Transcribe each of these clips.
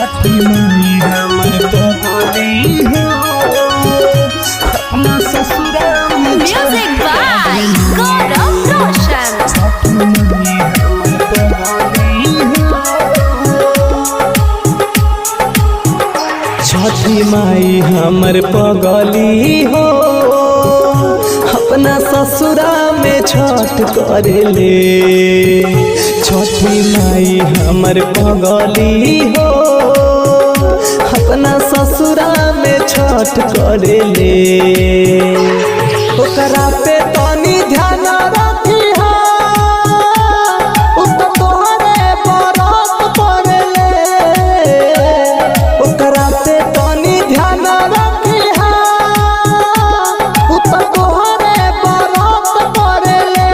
छठी माई हमर पगली हो अपना ससुरा में Music by Gaurav Roshan. छठी माई हमर पगली हो अपना ससुरा में छठ करेले। छठी माई हमर पगली हो अपना ससुरा में छठ करेले। ओकरा पे तनी ध्यान रखी हा उ तो तोहरे बरत पड़ेले। ओकरा पे तनी ध्यान रखी हा उ तो तोहरे बरत पड़ेले।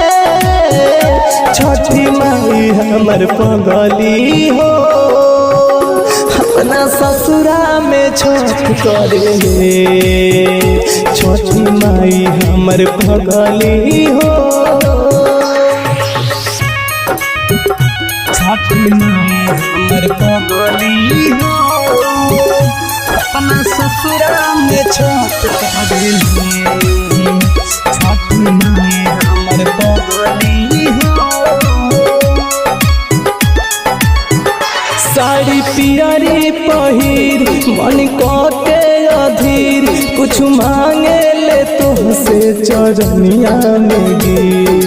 छठी माई हमर पगली हो अपना ससुरा में छठ करेले। छठी माई हमर पगली हो छठी माई हमर पगली हो अपना ससुरा में छठ करेले। छठी माई हमर पगली हो साड़ी पियरी पहिर मन के अधीर कुछ मांगे ले तुमसे चरनिया में गिर।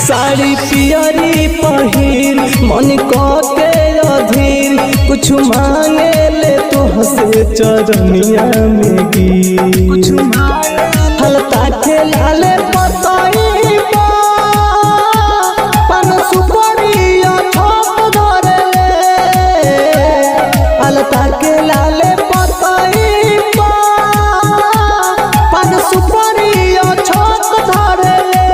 साड़ी पियरी पहिर मन के अधीर कुछ मांगे ले तुमसे चरनिया में गिर। हलता के लाले पतई के लाले पतई पन सुपरिया छत धरेले।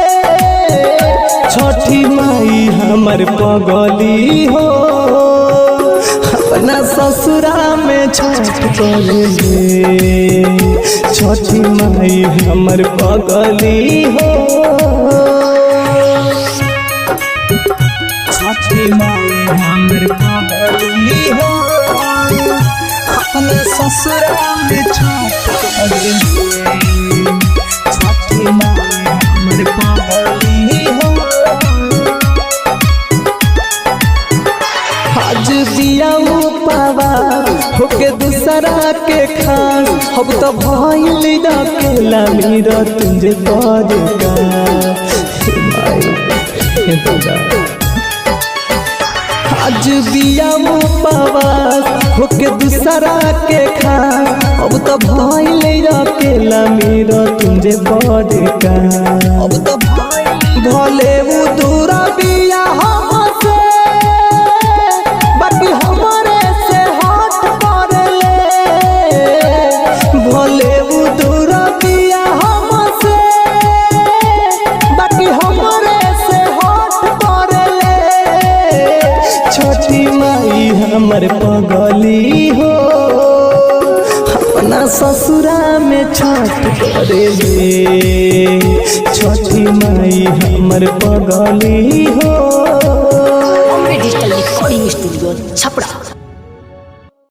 छठी माई हमर पगली हो अपना ससुरा में छठ करेले। छठी माई हमर पगली हो छठी माई हमर पगली हो अपने ससुरा में छठ करेले। छठी माई हमर पगली हो आज दिया पावा होके दूसरा के खान अब तो भइल अकेला मेरा तुझे पड़ेगा। आज बिया पावास होके दूसरा के खा अब तो भइल अकेला मेरा तुझे पड़ेगा। अब तो भले वो दूरा बिया हमसे बाकी हमारे से हट पड़ेले। भले वो दूरा बिया हमसे बाकी हमारे से हट पड़ेले। छठी माई हमर पगली हो अपना ससुरा में छठ करेले। छठी माई हमर पगली हो। Bombay Digital Recording Studio, Chapra.